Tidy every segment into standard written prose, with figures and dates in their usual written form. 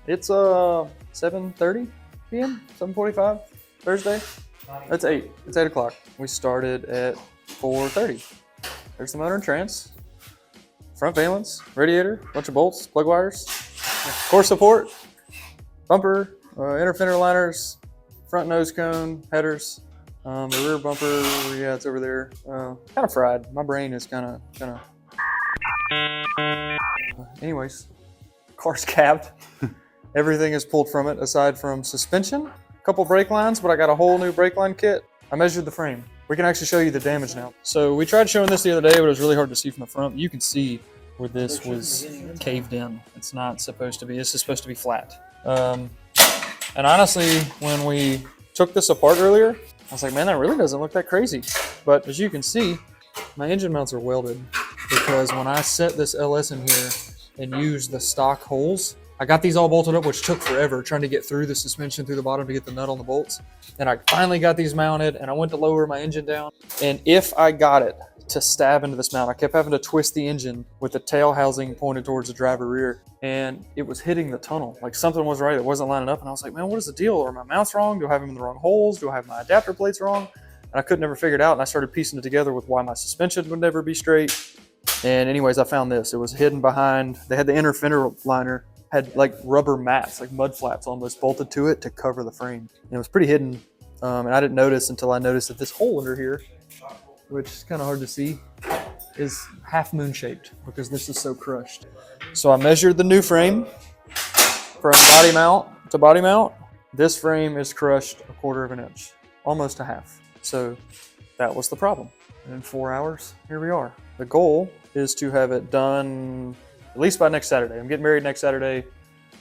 It's 7:30 p.m. 7:45 Thursday. That's 8. It's 8 o'clock. We started at 4:30. There's the motor and trans, front valence, radiator, bunch of bolts, plug wires, core support, bumper, inner fender liners, front nose cone, headers, the rear bumper. Yeah, it's over there. Kind of fried. My brain is kind of. Anyways, car's cabbed. Everything is pulled from it aside from suspension, a couple brake lines, but I got a whole new brake line kit. I measured the frame. We can actually show you the damage now. So we tried showing this the other day, but it was really hard to see from the front. You can see where this was caved in. It's not supposed to be. This is supposed to be flat. And honestly, when we took this apart earlier, I was like, man, that really doesn't look that crazy. But as you can see, my engine mounts are welded because when I set this LS in here and used the stock holes, I got these all bolted up, which took forever trying to get through the suspension through the bottom to get the nut on the bolts. And I finally got these mounted and I went to lower my engine down. And if I got it to stab into this mount, I kept having to twist the engine with the tail housing pointed towards the driver rear. And it was hitting the tunnel. Like something was right. It wasn't lining up. And I was like, man, what is the deal? Are my mounts wrong? Do I have them in the wrong holes? Do I have my adapter plates wrong? And I could never figure it out. And I started piecing it together with why my suspension would never be straight. And anyways, I found this. It was hidden behind, they had the inner fender liner, had like rubber mats, like mud flaps almost bolted to it to cover the frame. And it was pretty hidden. And I didn't notice until I noticed that this hole under here, which is kind of hard to see, is half moon shaped because this is so crushed. So I measured the new frame from body mount to body mount. This frame is crushed 1/4 inch, almost a half. So that was the problem. And in 4 hours, here we are. The goal is to have it done at least by next Saturday. I'm getting married next Saturday.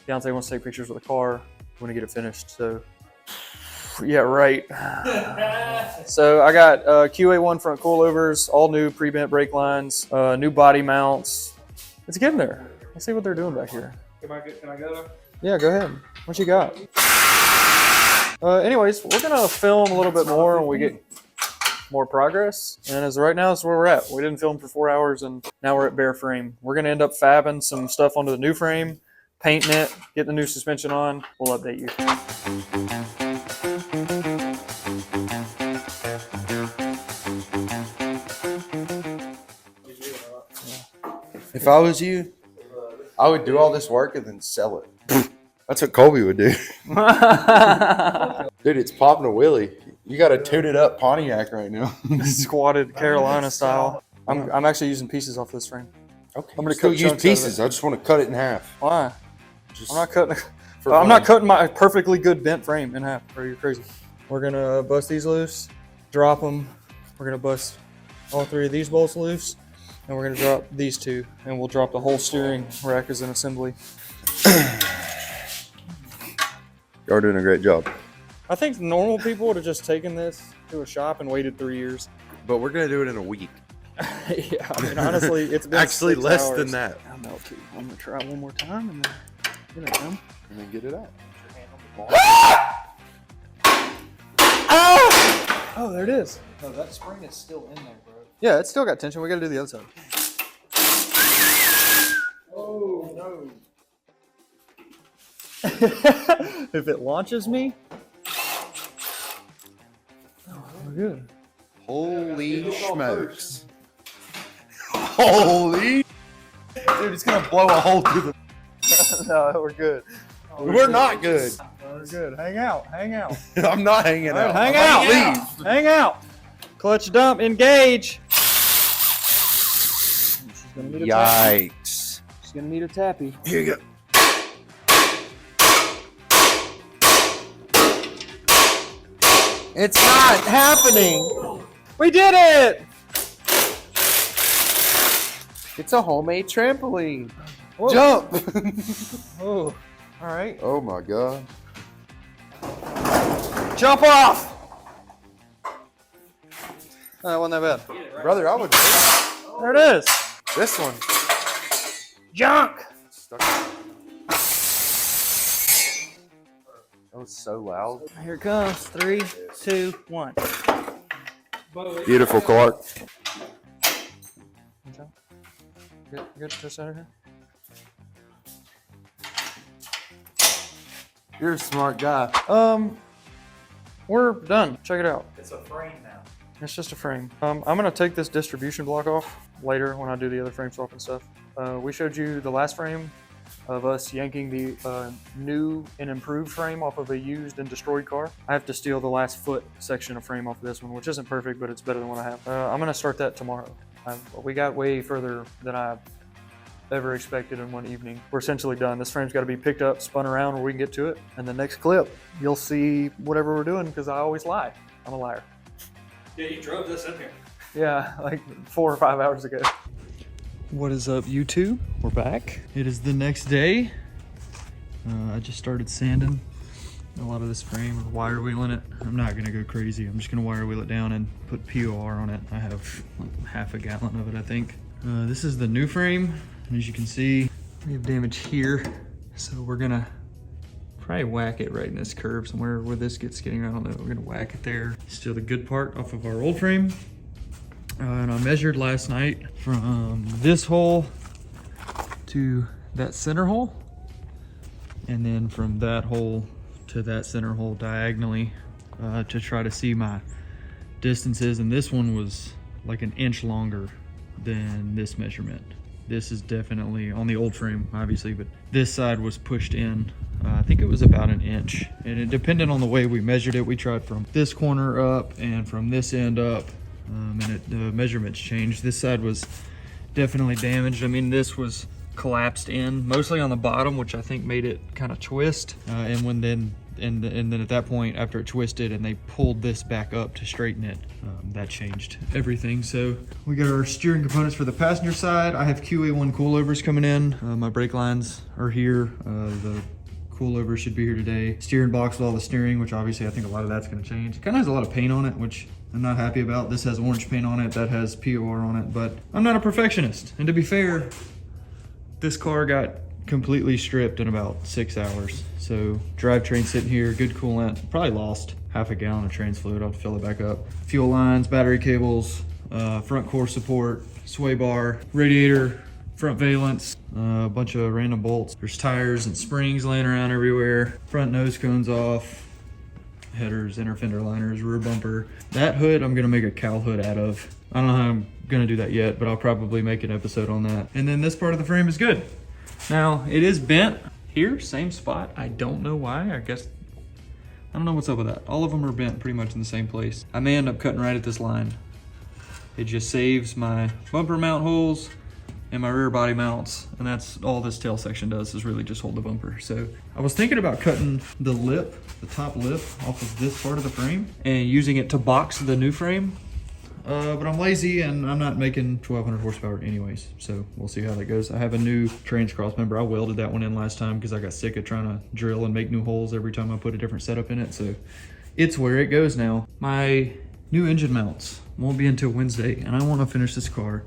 Fiance wants to take pictures with the car. I want to get it finished. So yeah, right. So I got QA1 front coilovers, all new pre-bent brake lines, new body mounts. It's getting there. Let's see what they're doing back here. Can I go? Yeah, go ahead. What you got? Anyways, we're gonna film a little bit more when we get more progress. And as of right now, that's where we're at. We didn't film for 4 hours and now we're at bare frame. We're gonna end up fabbing some stuff onto the new frame, painting it, get the new suspension on. We'll update you. If I was you, I would do all this work and then sell it. That's what Colby would do. Dude, it's popping a wheelie. You got a tooted up Pontiac right now. Squatted Carolina style. I'm actually using pieces off this frame. Okay. I'm gonna still cut use chunks out of pieces. I just want to cut it in half. Why? Just I'm not cutting. for I'm not fun. cutting my perfectly good bent frame in half. Are you crazy? We're gonna bust these loose, drop them. We're gonna bust all 3 of these bolts loose, and we're gonna drop these 2, and we'll drop the whole steering rack as an assembly. Y'all doing a great job. I think normal people would have just taken this to a shop and waited 3 years. But we're going to do it in a week. Yeah, I mean, honestly, it's been Actually, 6 less hours. than that. I'm melted. I'm gonna try one more time and then, you know. And then get it out. Oh, there it is. No, that spring is still in there, bro. Yeah, it's still got tension. We got to do the other side. Oh, no. If it launches me, oh, we're good. Holy smokes. Holy. Dude, it's going to blow a hole through the... No, we're good. We're not good. We're good. Hang out. Hang out. I'm not hanging out. Hang I'm out. gonna leave. Hang out. Clutch dump. Engage. She's gonna need a tappy. Yikes. She's gonna need a tappy. Here you go. It's not happening. We did it. It's a homemade trampoline. Whoa. Jump. Oh, all right. Oh my God. Jump off. That wasn't that bad. Brother, I would. There it is. This one. Junk. Stuck. That was so loud. Here it comes. 3, 2, 1. Beautiful, Clark. Good. Just out of here. You're a smart guy. We're done. Check it out. It's a frame now. It's just a frame. I'm gonna take this distribution block off later when I do the other frame swap and stuff. We showed you the last frame of us yanking the new and improved frame off of a used and destroyed car. I have to steal the last foot section of frame off of this one, which isn't perfect, but it's better than what I have. I'm gonna start that tomorrow. We got way further than I ever expected in one evening. We're essentially done. This frame's got to be picked up, spun around where we can get to it. And the next clip, you'll see whatever we're doing because I always lie. I'm a liar. Yeah, you drove this in here. Yeah, like 4 or 5 hours ago. What is up, YouTube? We're back. It is the next day. I just started sanding a lot of this frame, wire wheeling it. I'm not gonna go crazy. I'm just gonna wire wheel it down and put POR on it. I have like half a gallon of it, I think. This is the new frame. And as you can see, we have damage here. So we're gonna probably whack it right in this curve somewhere where this gets getting around. We're gonna whack it there. Still the good part off of our old frame. And I measured last night from this hole to that center hole. And then from that hole to that center hole diagonally to try to see my distances. And this one was like an inch longer than this measurement. This is definitely on the old frame, obviously, but this side was pushed in. I think it was about an inch, and it depended on the way we measured it. We tried from this corner up and from this end up, and the measurements changed. This side was definitely damaged. I mean, this was collapsed in, mostly on the bottom, which I think made it kind of twist. And then at that point, after it twisted and they pulled this back up to straighten it, that changed everything. So we got our steering components for the passenger side. I have QA1 coilovers coming in. My brake lines are here. The coilover should be here today. Steering box with all the steering, which obviously I think a lot of that's gonna change. It kind of has a lot of paint on it, which I'm not happy about. This has orange paint on it, that has POR on it, but I'm not a perfectionist. And to be fair, this car got completely stripped in about 6 hours. So drivetrain sitting here, good coolant, probably lost half a gallon of trans fluid. I'll fill it back up. Fuel lines, battery cables, front core support, sway bar, radiator, front valence, a bunch of random bolts. There's tires and springs laying around everywhere. Front nose cones off, headers, inner fender liners, rear bumper. That hood I'm gonna make a cowl hood out of. I don't know how I'm gonna do that yet, but I'll probably make an episode on that. And then this part of the frame is good. Now, it is bent here, same spot. I don't know why. I don't know what's up with that. All of them are bent pretty much in the same place. I may end up cutting right at this line. It just saves my bumper mount holes and my rear body mounts, and that's all this tail section does, is really just hold the bumper. So I was thinking about cutting the lip, the top lip, off of this part of the frame and using it to box the new frame. But I'm lazy and I'm not making 1200 horsepower anyways, so we'll see how that goes. I have a new trans cross member. I welded that one in last time because I got sick of trying to drill and make new holes every time I put a different setup in it, so it's where it goes now. My new engine mounts won't be until Wednesday, and I want to finish this car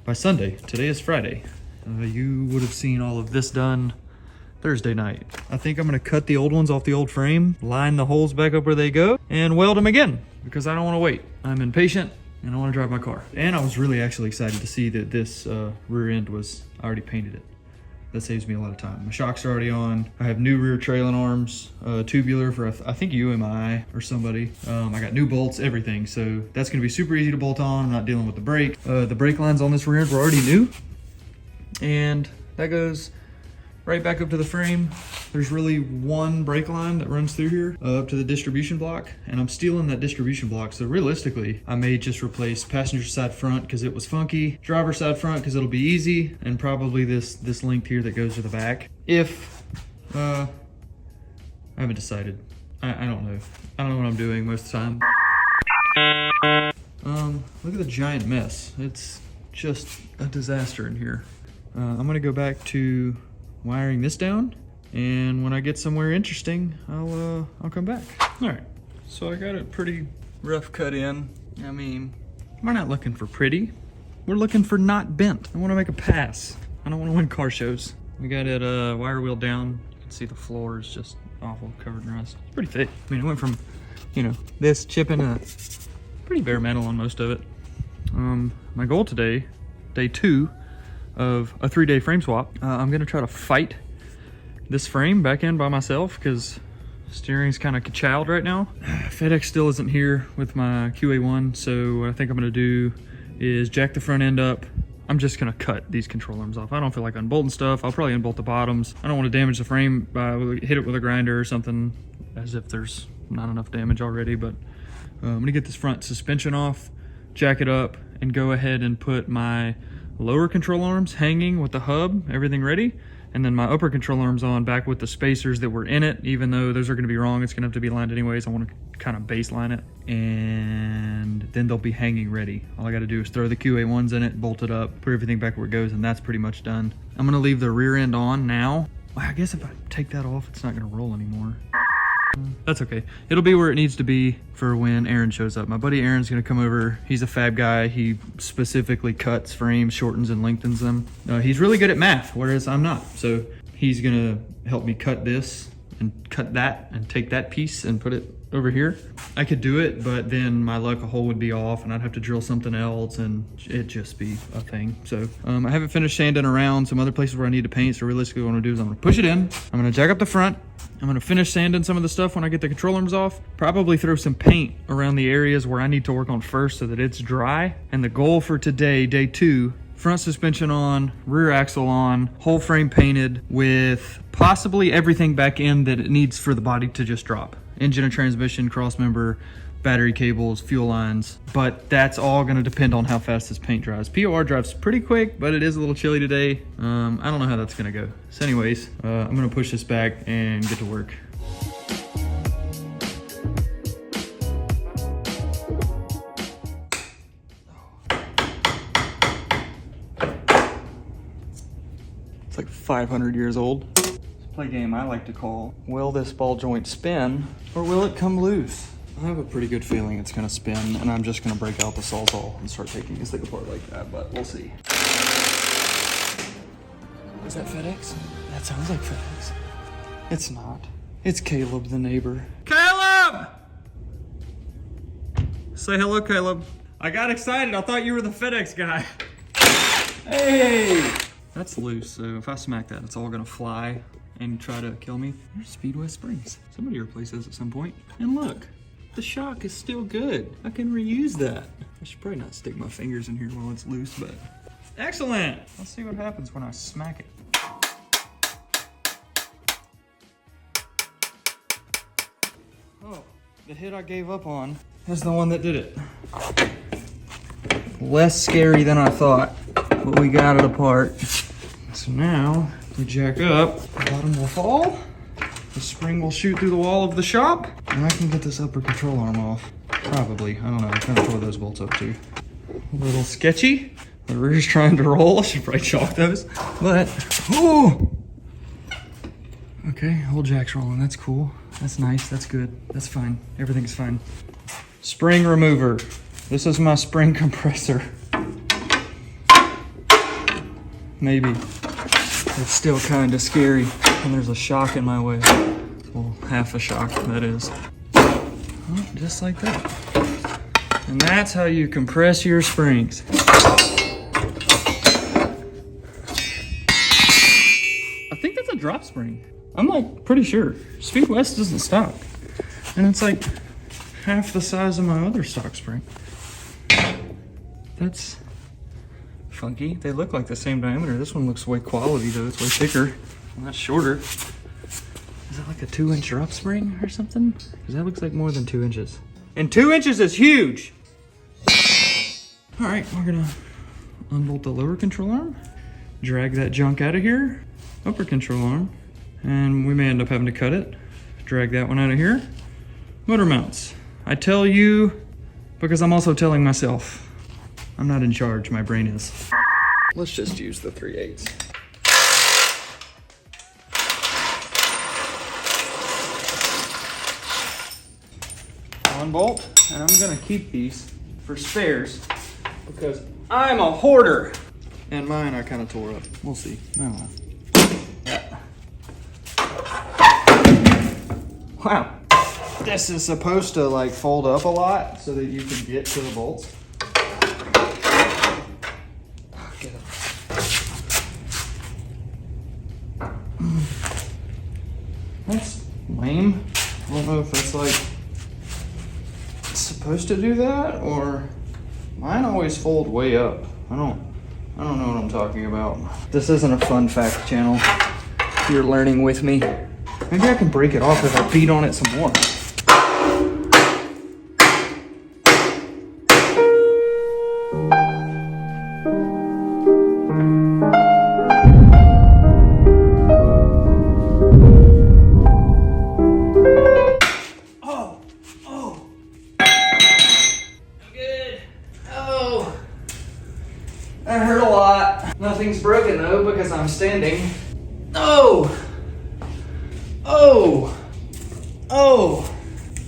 by Sunday. Today is Friday. You would have seen all of this done Thursday night. I think I'm gonna cut the old ones off the old frame, line the holes back up where they go, and weld them again because I don't want to wait. I'm impatient and I want to drive my car. And I was really actually excited to see that this rear end was, I already painted it. That saves me a lot of time. My shocks are already on. I have new rear trailing arms, tubular for, I think UMI or somebody. I got new bolts, everything. So that's gonna be super easy to bolt on. I'm not dealing with the brake. The brake lines on this rear end were already new. And that goes right back up to the frame. There's really one brake line that runs through here up to the distribution block, and I'm stealing that distribution block. So realistically, I may just replace passenger side front because it was funky, driver side front because it'll be easy, and probably this length here that goes to the back. If, I haven't decided. I don't know. I don't know what I'm doing most of the time. Look at the giant mess. It's just a disaster in here. I'm gonna go back to wiring this down, and when I get somewhere interesting, I'll come back. All right, so I got it pretty rough cut in. I mean, we're not looking for pretty. We're looking for not bent. I want to make a pass. I don't want to win car shows. We got it wire wheel down. You can see the floor is just awful, covered in rust. It's pretty thick. I mean, it went from, you know, this chipping to pretty bare metal on most of it. My goal today, day 2 of a 3-day frame swap, I'm gonna try to fight this frame back in by myself because steering's kind of ka-chowed right now. FedEx still isn't here with my QA1, so what I think I'm gonna do is jack the front end up. I'm just gonna cut these control arms off. I don't feel like unbolting stuff. I'll probably unbolt the bottoms. I don't want to damage the frame by hit it with a grinder or something, as if there's not enough damage already. But I'm gonna get this front suspension off, jack it up, and go ahead and put my lower control arms hanging with the hub, everything ready. And then my upper control arms on back with the spacers that were in it, even though those are gonna be wrong, it's gonna have to be lined anyways. I wanna kind of baseline it, and then they'll be hanging ready. All I gotta do is throw the QA1s in it, bolt it up, put everything back where it goes, and that's pretty much done. I'm gonna leave the rear end on now. Well, I guess if I take that off, it's not gonna roll anymore. That's okay. It'll be where it needs to be for when Aaron shows up. My buddy Aaron's gonna come over. He's a fab guy. He specifically cuts frames, shortens and lengthens them. He's really good at math, whereas I'm not. So he's gonna help me cut this and cut that and take that piece and put it over here. I could do it, but then my luck, a hole would be off and I'd have to drill something else and it'd just be a thing. So I haven't finished sanding around some other places where I need to paint. So realistically what I'm gonna do is I'm gonna push it in. I'm gonna jack up the front. I'm gonna finish sanding some of the stuff when I get the control arms off. Probably throw some paint around the areas where I need to work on first so that it's dry. And the goal for today, day 2, front suspension on, rear axle on, whole frame painted with possibly everything back in that it needs for the body to just drop. Engine and transmission, cross member, battery cables, fuel lines, but that's all gonna depend on how fast this paint dries. POR drives pretty quick, but it is a little chilly today. I don't know how that's gonna go. So anyways, I'm gonna push this back and get to work. It's like 500 years old. Play game I like to call, will this ball joint spin or will it come loose? I have a pretty good feeling it's gonna spin and I'm just gonna break out the Sawzall and start taking this thing apart like that, but we'll see. Is that FedEx? That sounds like FedEx. It's not. It's Caleb the neighbor. Caleb! Say hello, Caleb. I got excited, I thought you were the FedEx guy. Hey! That's loose, so if I smack that, it's all gonna fly and try to kill me. There's Speedway Springs. Somebody replaced those at some point. And look, the shock is still good. I can reuse that. I should probably not stick my fingers in here while it's loose, but excellent. Let's see what happens when I smack it. Oh, the hit I gave up on is the one that did it. Less scary than I thought, but we got it apart. So now, if we jack up, the bottom will fall, the spring will shoot through the wall of the shop, and I can get this upper control arm off. Probably, I don't know, I'm trying to throw those bolts up too. A little sketchy. The rear's trying to roll, I should probably chalk those, but, ooh! Okay, whole jack's rolling, that's cool. That's nice, that's good, that's fine, everything's fine. Spring remover. This is my spring compressor. Maybe. It's still kind of scary, and there's a shock in my way. Well, half a shock, that is. Oh, just like that. And that's how you compress your springs. I think that's a drop spring. I'm like pretty sure. Speed West isn't stock. And it's like half the size of my other stock spring. That's funky. They look like the same diameter. This one looks way quality though. It's way thicker. And that's shorter. Is that like a 2-inch drop spring or something? Because that looks like more than 2 inches. And 2 inches is huge! Alright, we're gonna unbolt the lower control arm. Drag that junk out of here. Upper control arm. And we may end up having to cut it. Drag that one out of here. Motor mounts. I tell you because I'm also telling myself. I'm not in charge, my brain is. Let's just use the 3/8. One bolt, and I'm gonna keep these for spares because I'm a hoarder. And mine I kind of tore up. We'll see. I don't know. Yeah. Wow. This is supposed to like fold up a lot so that you can get to the bolts. That's lame. I don't know if that's like supposed to do that or mine always fold way up. I don't know what I'm talking about. This isn't a fun fact channel. You're learning with me. Maybe I can break it off if I beat on it some more. That hurt a lot. Nothing's broken though because I'm standing. Oh! Oh! Oh!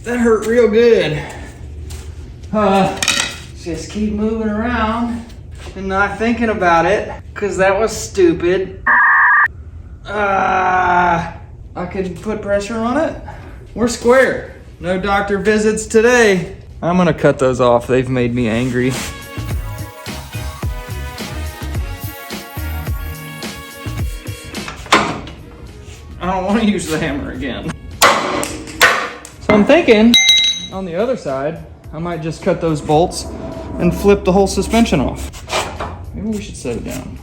That hurt real good. Just keep moving around and not thinking about it because that was stupid. I could put pressure on it. We're square. No doctor visits today. I'm gonna cut those off. They've made me angry. I don't want to use the hammer again. So I'm thinking on the other side, I might just cut those bolts and flip the whole suspension off. Maybe we should set it down.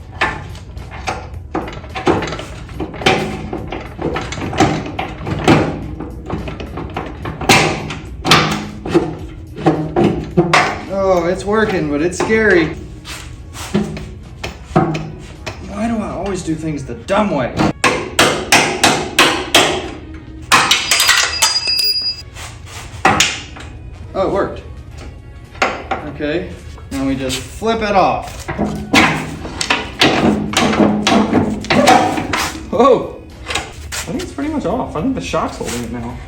Oh, it's working, but it's scary. Why do I always do things the dumb way? Oh, it worked. Okay, now we just flip it off. Oh, I think it's pretty much off. I think the shock's holding it now,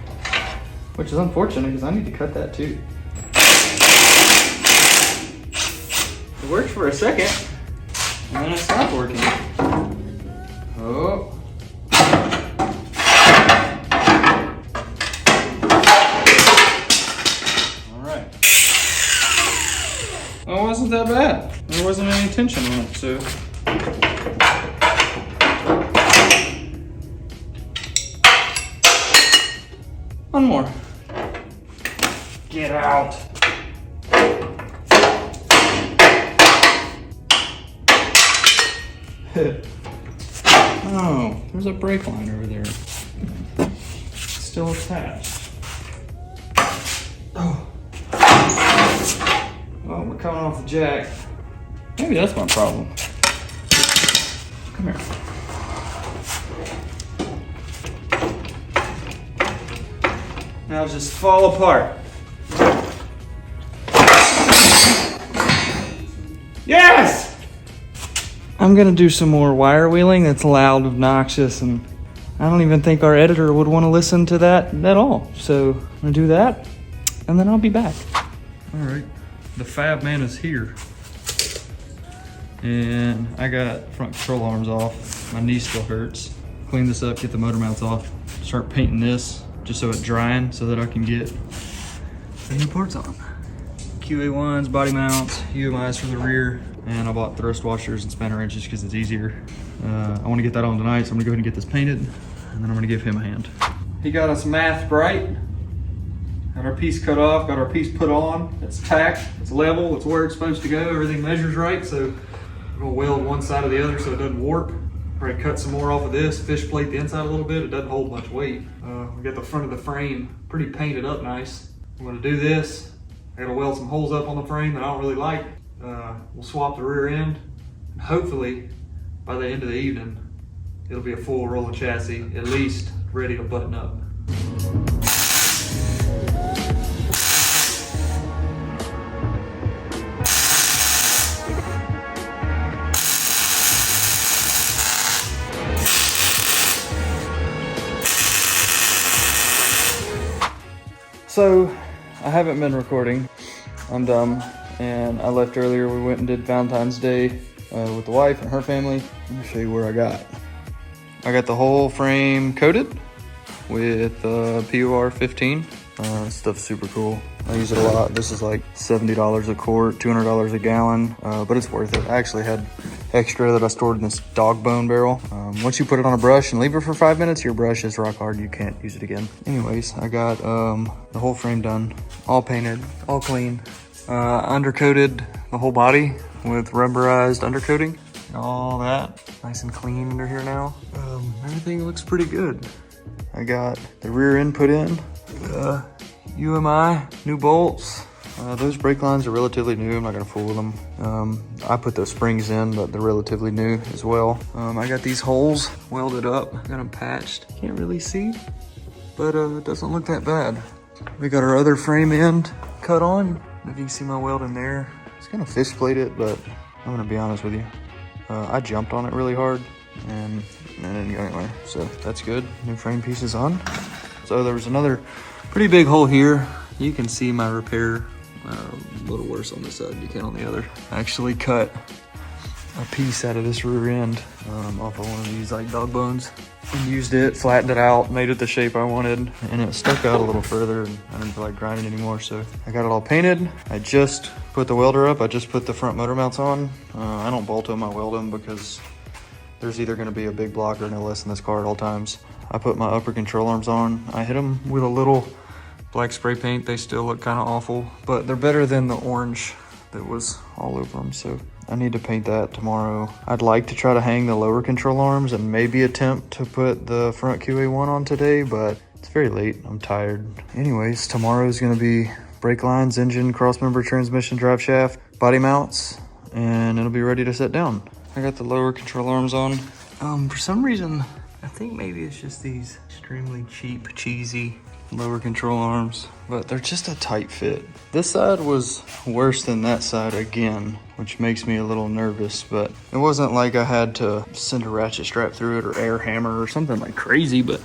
which is unfortunate because I need to cut that too. It worked for a second, and then it stopped working. Oh. Well, it wasn't that bad. There wasn't any tension on it, so. One more. Get out. Oh, there's a brake line over there. Still attached. Oh. Oh, we're coming off the jack. Maybe that's my problem. Come here. Now just fall apart. Yes! I'm gonna do some more wire wheeling that's loud, obnoxious, and I don't even think our editor would want to listen to that at all. So I'm gonna do that, and then I'll be back. All right. The fab man is here. And I got front control arms off. My knee still hurts. Clean this up, get the motor mounts off. Start painting this just so it's drying so that I can get the new parts on. QA1s, body mounts, UMIs for the rear, and I bought thrust washers and spanner wrenches because it's easier. I want to get that on tonight, so I'm gonna go ahead and get this painted, and then I'm gonna give him a hand. He got us math bright. Got our piece cut off, got our piece put on. It's tacked, it's level, it's where it's supposed to go. Everything measures right, so I'm gonna weld one side or the other so it doesn't warp. Probably cut some more off of this, fish plate the inside a little bit. It doesn't hold much weight. We got the front of the frame pretty painted up nice. I'm gonna do this. I gotta weld some holes up on the frame that I don't really like. We'll swap the rear end, and hopefully by the end of the evening, it'll be a full rolling chassis, at least ready to button up. So, I haven't been recording. I'm dumb, and I left earlier. We went and did Valentine's Day with the wife and her family. Let me show you where I got. I got the whole frame coated with POR 15 This stuff's super cool. I use it a lot. This is like $70 a quart, $200 a gallon, but it's worth it. I actually had extra that I stored in this dog bone barrel. Once you put it on a brush and leave it for 5 minutes, your brush is rock hard. You can't use it again. Anyways, I got the whole frame done, all painted, all clean, undercoated the whole body with rubberized undercoating. All that nice and clean under here now. Everything looks pretty good. I got the rear end put in, UMI, new bolts. Those brake lines are relatively new. I'm not gonna fool with them. I put those springs in, but they're relatively new as well. I got these holes welded up, got them patched. Can't really see, but it doesn't look that bad. We got our other frame end cut on. If you can see my weld in there, it's gonna fish plate it, but I'm gonna be honest with you. I jumped on it really hard and it didn't go anywhere, so that's good. New frame pieces on. So there was another pretty big hole here. You can see my repair a little worse on this side than you can on the other. I actually cut a piece out of this rear end off of one of these like dog bones and used it, flattened it out, made it the shape I wanted, and it stuck out a little further and I didn't feel like grinding anymore, so I got it all painted. I just put the welder up. I just put the front motor mounts on. I don't bolt them, I weld them because there's either gonna be a big block or no less in this car at all times. I put my upper control arms on. I hit them with a little black spray paint. They still look kind of awful, but they're better than the orange that was all over them, so I need to paint that tomorrow. I'd like to try to hang the lower control arms and maybe attempt to put the front QA1 on today, but it's very late. I'm tired. Anyways, tomorrow is gonna be brake lines, engine, crossmember, transmission, drive shaft, body mounts, and it'll be ready to set down. I got the lower control arms on. For some reason, I think maybe it's just these extremely cheap, cheesy lower control arms, but they're just a tight fit. This side was worse than that side again, which makes me a little nervous, but it wasn't like I had to send a ratchet strap through it or air hammer or something like crazy, but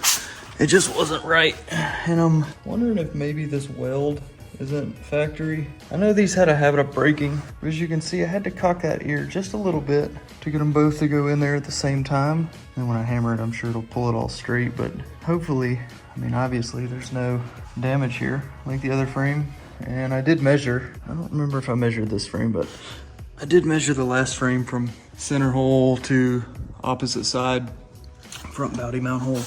it just wasn't right. And I'm wondering if maybe this weld isn't factory. I know these had a habit of breaking, but as you can see, I had to cock that ear just a little bit to get them both to go in there at the same time. And when I hammer it, I'm sure it'll pull it all straight, but hopefully, I mean, obviously there's no damage here like the other frame. And I did measure, I don't remember if I measured this frame, but I did measure the last frame from center hole to opposite side front body mount hole.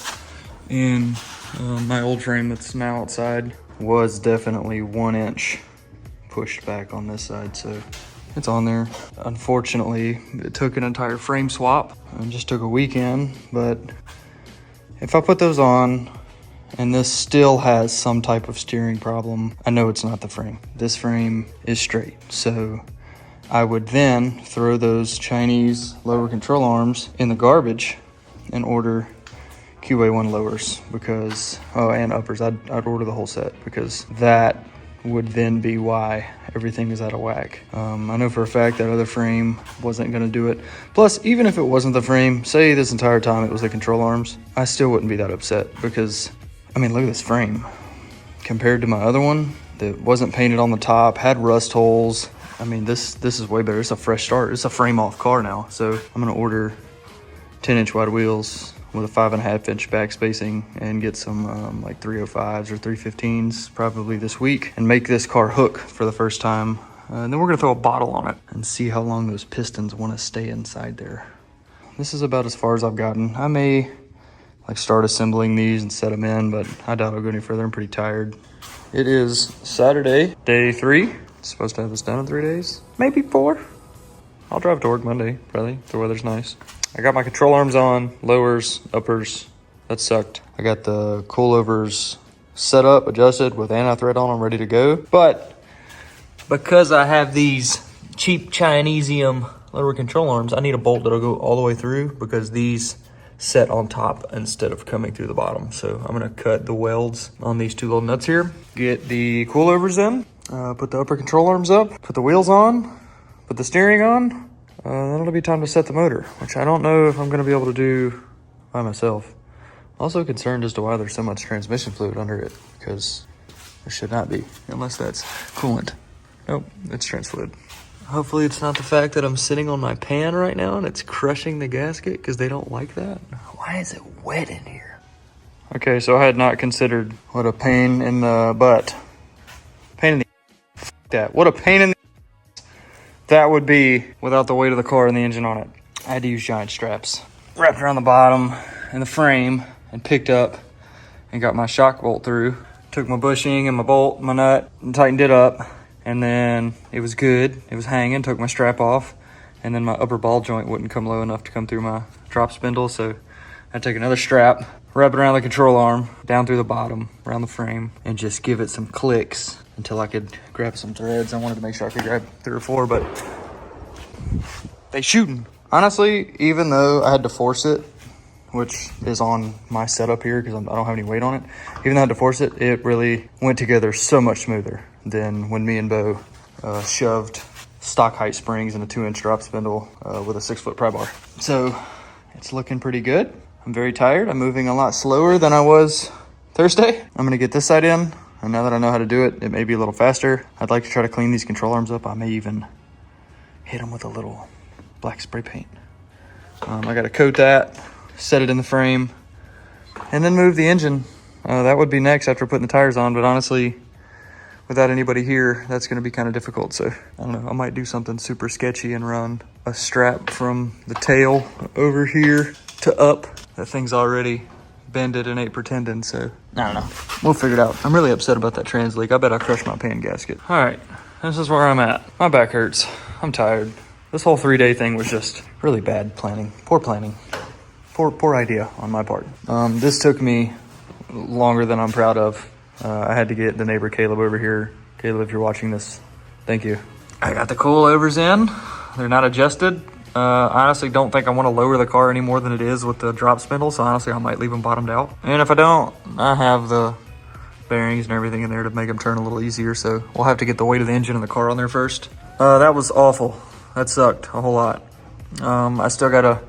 And my old frame that's now outside was definitely 1 inch pushed back on this side, so it's on there. Unfortunately, it took an entire frame swap and just took a weekend, but if I put those on and this still has some type of steering problem, I know it's not the frame. This frame is straight, so I would then throw those Chinese lower control arms in the garbage and order QA1 lowers because, and uppers. I'd order the whole set because that would then be why everything is out of whack. I know for a fact that other frame wasn't gonna do it. Plus, even if it wasn't the frame, say this entire time it was the control arms, I still wouldn't be that upset because, I mean, look at this frame. Compared to my other one that wasn't painted on the top, had rust holes. I mean, this is way better. It's a fresh start. It's a frame off car now. So I'm gonna order 10-inch wide wheels with a 5.5-inch back spacing and get some like 305s or 315s probably this week and make this car hook for the first time. And then we're gonna throw a bottle on it and see how long those pistons wanna stay inside there. This is about as far as I've gotten. I may like start assembling these and set them in, but I doubt I'll go any further. I'm pretty tired. It is Saturday, day 3. Supposed to have this done in 3 days, maybe 4. I'll drive to work Monday, probably. The weather's nice. I got my control arms on, lowers, uppers. That sucked. I got the coilovers set up, adjusted with anti-thread on them, ready to go. But because I have these cheap Chinesium lower control arms, I need a bolt that'll go all the way through because these set on top instead of coming through the bottom. So I'm gonna cut the welds on these 2 little nuts here, get the coilovers in, put the upper control arms up, put the wheels on, put the steering on. Then it'll be time to set the motor, which I don't know if I'm gonna be able to do by myself. Also concerned as to why there's so much transmission fluid under it, because there should not be, unless that's coolant. Nope, it's trans fluid. Hopefully it's not the fact that I'm sitting on my pan right now and it's crushing the gasket, because they don't like that. Why is it wet in here? Okay, so I had not considered what a pain in the butt. Pain in the f that. What a pain in the that would be without the weight of the car and the engine on it. I had to use giant straps. Wrapped around the bottom and the frame and picked up and got my shock bolt through. Took my bushing and my bolt, my nut, and tightened it up. And then it was good. It was hanging, took my strap off. And then my upper ball joint wouldn't come low enough to come through my drop spindle. So I'd take another strap, wrap it around the control arm, down through the bottom, around the frame, and just give it some clicks until I could grab some threads. I wanted to make sure I could grab 3 or 4, but they shooting. Honestly, even though I had to force it, which is on my setup here because I don't have any weight on it, even though I had to force it, it really went together so much smoother than when me and Bo shoved stock height springs in a 2-inch drop spindle with a 6-foot pry bar. So it's looking pretty good. I'm very tired. I'm moving a lot slower than I was Thursday. I'm gonna get this side in, and now that I know how to do it, it may be a little faster. I'd like to try to clean these control arms up. I may even hit them with a little black spray paint. I gotta coat that, set it in the frame, and then move the engine. That would be next after putting the tires on, but honestly, without anybody here, that's gonna be kind of difficult. So I don't know, I might do something super sketchy and run a strap from the tail over here to up. That thing's already bended and ain't pretending, so I don't know. We'll figure it out. I'm really upset about that trans leak. I bet I crushed my pan gasket. All right, this is where I'm at. My back hurts. I'm tired. This whole 3-day thing was just really bad planning. Poor planning. Poor idea on my part. This took me longer than I'm proud of. I had to get the neighbor Caleb over here. Caleb, if you're watching this, thank you. I got the coilovers in. They're not adjusted. I honestly don't think I want to lower the car any more than it is with the drop spindle, so honestly I might leave them bottomed out. And if I don't, I have the bearings and everything in there to make them turn a little easier, so we'll have to get the weight of the engine and the car on there first. That was awful. That sucked a whole lot. I still gotta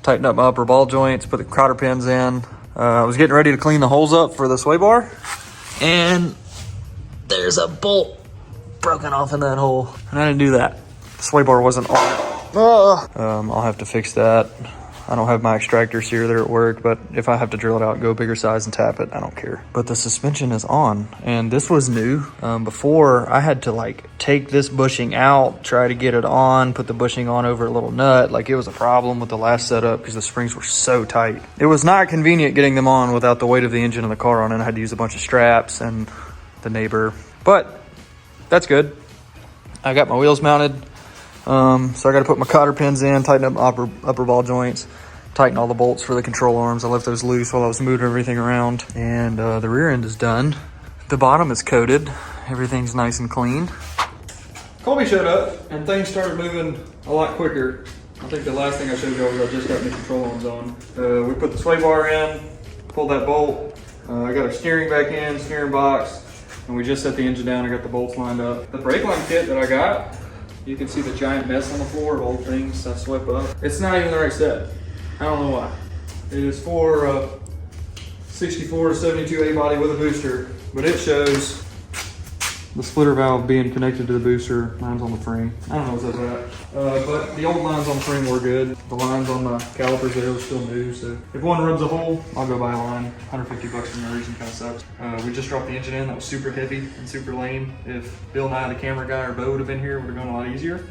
tighten up my upper ball joints, put the cotter pins in. I was getting ready to clean the holes up for the sway bar, and there's a bolt broken off in that hole, and I didn't do that. The sway bar wasn't on it. I'll have to fix that. I don't have my extractors here, they're at work, but if I have to drill it out, go bigger size and tap it, I don't care. But the suspension is on, and this was new. Before, I had to like take this bushing out, try to get it on, put the bushing on over a little nut. Like it was a problem with the last setup because the springs were so tight. It was not convenient getting them on without the weight of the engine and the car on it. I had to use a bunch of straps and the neighbor, but that's good. I got my wheels mounted. So I got to put my cotter pins in, tighten up my upper ball joints, tighten all the bolts for the control arms. I left those loose while I was moving everything around. And the rear end is done. The bottom is coated. Everything's nice and clean. Colby showed up and things started moving a lot quicker. I think the last thing I showed you was I just got the control arms on. We put the sway bar in, pulled that bolt. I got our steering back in, steering box, and we just set the engine down and got the bolts lined up. The brake line kit that I got, you can see the giant mess on the floor of old things I swept up. It's not even the right set. I don't know why. It is for 64 to 72 A body with a booster, but it shows the splitter valve being connected to the booster. Mine's on the frame. I don't know what says that. But the old lines on the frame were good. The lines on the calipers there were still new, so if one rubs a hole, I'll go buy a line. 150 bucks for no reason, kind of sucks. We just dropped the engine in. That was super heavy and super lame. If Bill Nye, the camera guy, or Bo would have been here, it would have gone a lot easier.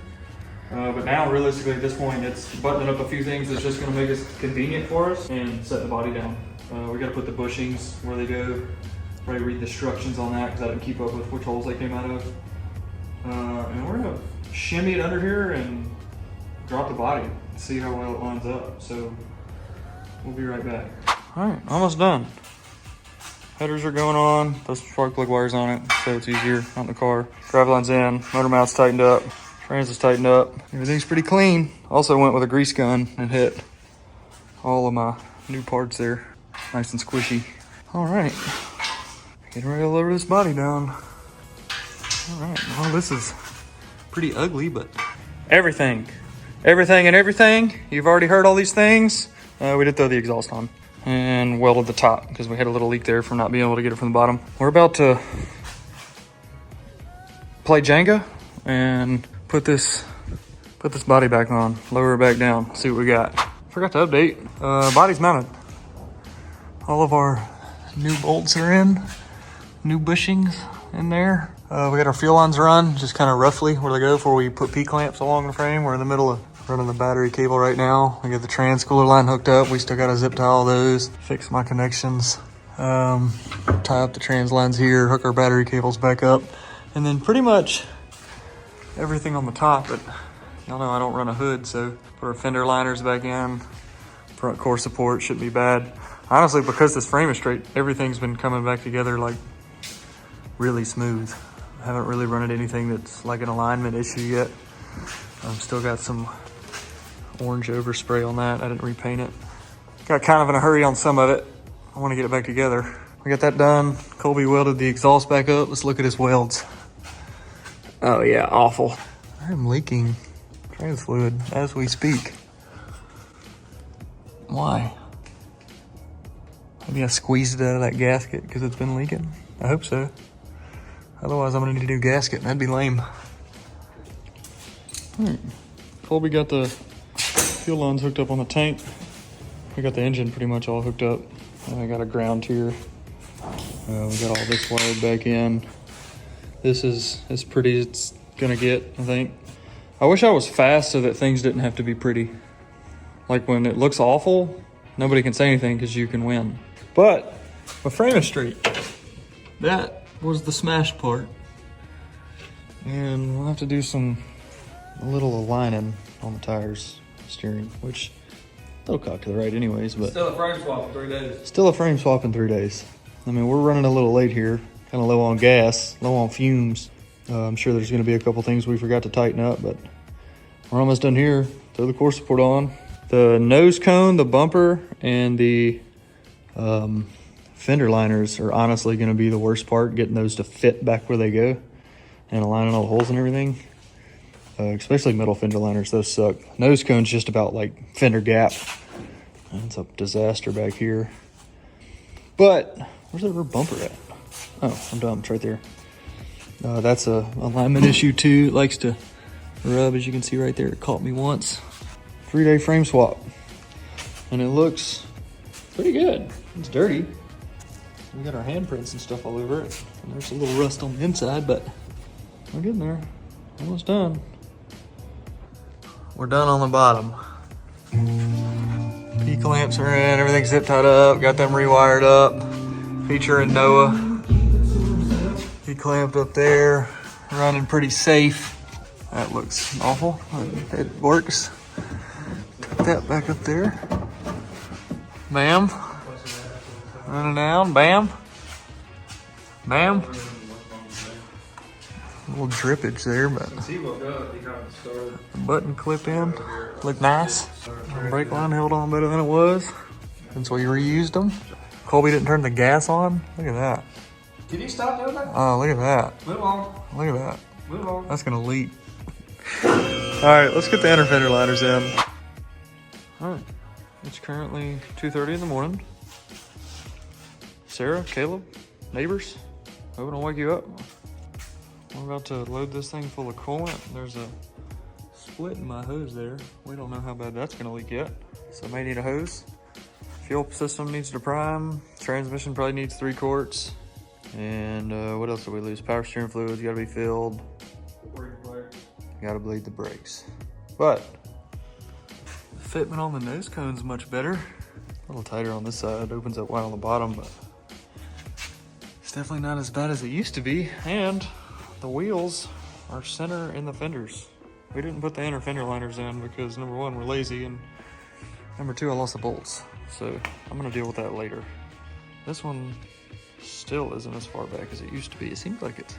But now, realistically, at this point, it's buttoning up a few things that's just going to make it convenient for us and set the body down. We got to put the bushings where they go. Probably read the instructions on that because I didn't keep up with which holes they came out of. And we're going to shimmy it under here and drop the body and see how well it lines up. So we'll be right back. All right, almost done. Headers are going on. Those spark plug wires on it, so it's easier on the car. Drive line's in, motor mount's tightened up. Trans is tightened up. Everything's pretty clean. Also went with a grease gun and hit all of my new parts there. Nice and squishy. All right, getting ready to lower this body down. All right, well, this is pretty ugly, but everything. You've already heard all these things. We did throw the exhaust on and welded the top because we had a little leak there from not being able to get it from the bottom. We're about to play Jenga and put this body back on, lower it back down, see what we got. Forgot to update, body's mounted. All of our New bolts are in, new bushings in there. We got our fuel lines run, just kind of roughly where they go before we put P-clamps along the frame. We're in the middle of running the battery cable right now. We got the trans cooler line hooked up. We still got to zip tie all those, fix my connections, tie up the trans lines here, hook our battery cables back up, and then pretty much everything on the top. But y'all know I don't run a hood, so put our fender liners back in. Front core support shouldn't be bad. Honestly, because this frame is straight, everything's been coming back together like really smooth. I haven't really run into anything that's like an alignment issue yet. Still got some orange overspray on that. I didn't repaint it. Got kind of in a hurry on some of it. I want to get it back together. We got that done. Colby welded the exhaust back up. Let's look at his welds. Oh yeah, awful. I'm leaking trans fluid as we speak. Why? Maybe I squeezed it out of that gasket because it's been leaking. I hope so. Otherwise, I'm gonna need a new gasket, and that'd be lame. Colby got the fuel lines hooked up on the tank. We got the engine pretty much all hooked up. I got a ground tier. We got all this wired back in. This is as pretty as it's gonna get, I think. I wish I was fast so that things didn't have to be pretty. Like when it looks awful, nobody can say anything because you can win. But my frame is straight. That was the smashed part. And we'll have to do a little aligning on the tires, steering, which they'll cock to the right anyways, but Still a frame swap in 3 days. still a frame swap in 3 days. I mean, we're running a little late here, kind of low on gas, low on fumes. I'm sure there's gonna be a couple things we forgot to tighten up, but we're almost done here. Throw the core support on. The nose cone, the bumper, and the fender liners are honestly going to be the worst part, getting those to fit back where they go and aligning all the holes and everything. Especially metal fender liners, those suck. Nose cone's just about like fender gap. It's a disaster back here. But where's that rear bumper at? Oh, I'm dumb. It's right there. That's a alignment issue too. It likes to rub, as you can see right there. It caught me once. 3-day frame swap, and it looks pretty good. It's dirty. We got our handprints and stuff all over it, and there's a little rust on the inside, but we're getting there. Almost done. We're done on the bottom. P-clamps are in, everything's zip tied up, got them rewired up. Featuring Noah. P-clamped up there, running pretty safe. That looks awful. It works. Put that back up there. Bam. Running down. Bam. Bam. A little drippage there, but the button clip in. Look nice. The brake line held on better than it was since we reused them. Colby didn't turn the gas on. Look at that. Can you stop doing that? Oh, look at that. Move on. Look at that. Move on. That's gonna leak. All right, let's get the inner fender liners in. All right, it's currently 2:30 in the morning. Sarah, Caleb, neighbors, hope I don't wake you up. We're about to load this thing full of coolant. There's a split in my hose there. We don't know how bad that's gonna leak yet. So I may need a hose. Fuel system needs to prime. Transmission probably needs 3 quarts. And what else did we lose? Power steering fluid's gotta be filled. Gotta bleed the brakes. But the fitment on the nose cone's much better. A little tighter on this side. It opens up wide on the bottom, but it's definitely not as bad as it used to be. And the wheels are center in the fenders. We didn't put the inner fender liners in because number 1, we're lazy, and number 2, I lost the bolts. So I'm gonna deal with that later. This one still isn't as far back as it used to be. It seems like it's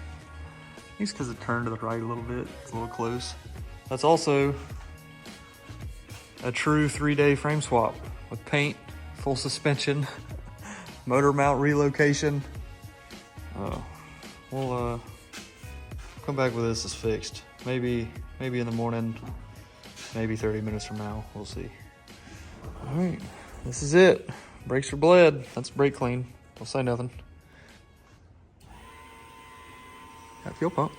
because it turned to the right a little bit. It's a little close. That's also a true 3-day frame swap with paint, full suspension, motor mount relocation. We'll come back with this as fixed. Maybe in the morning, maybe 30 minutes from now. We'll see. All right, this is it. Brakes are bled. That's brake clean. Don't say nothing. Got fuel pump.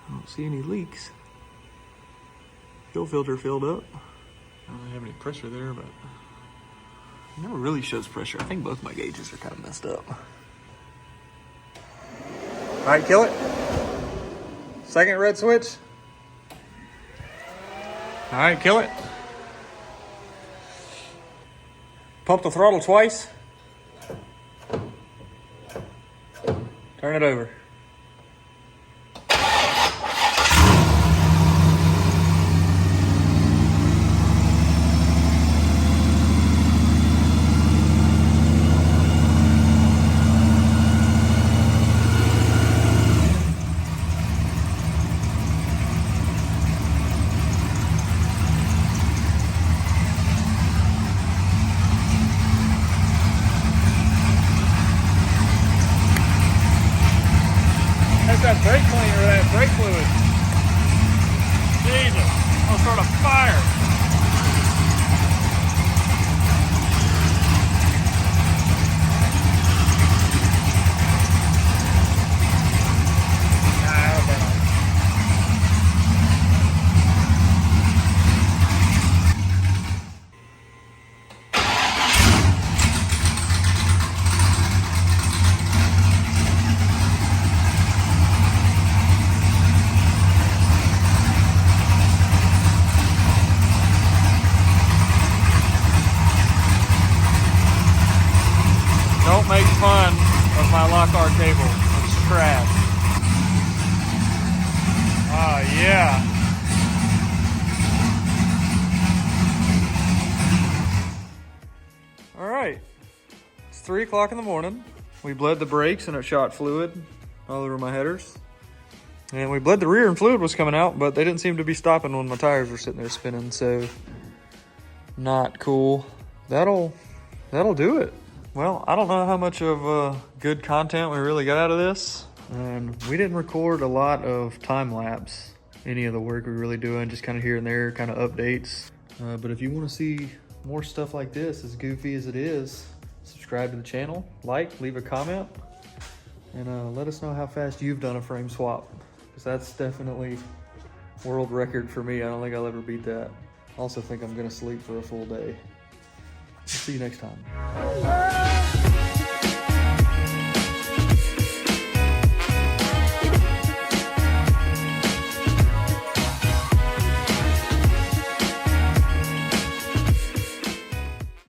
I don't see any leaks. Fuel filter filled up. I don't really have any pressure there, but it never really shows pressure. I think both my gauges are kind of messed up. All right, kill it. Second red switch. All right, kill it. Pump the throttle twice. Turn it over. That's that brake cleaner, that brake fluid. Jesus, I'll start a fire. Nah, okay. Don't make fun of my lock-art cable. It's trash. Ah, yeah. All right. It's 3 o'clock in the morning. We bled the brakes and it shot fluid all over my headers. And we bled the rear and fluid was coming out, but they didn't seem to be stopping when my tires were sitting there spinning, so not cool. That'll do it. Well, I don't know how much of good content we really got out of this. And we didn't record a lot of time lapse, any of the work we're really doing, just kind of here and there, kind of updates. But if you want to see more stuff like this, as goofy as it is, subscribe to the channel, like, leave a comment, and let us know how fast you've done a frame swap. Because that's definitely world record for me. I don't think I'll ever beat that. I also think I'm gonna sleep for a full day. See you next time.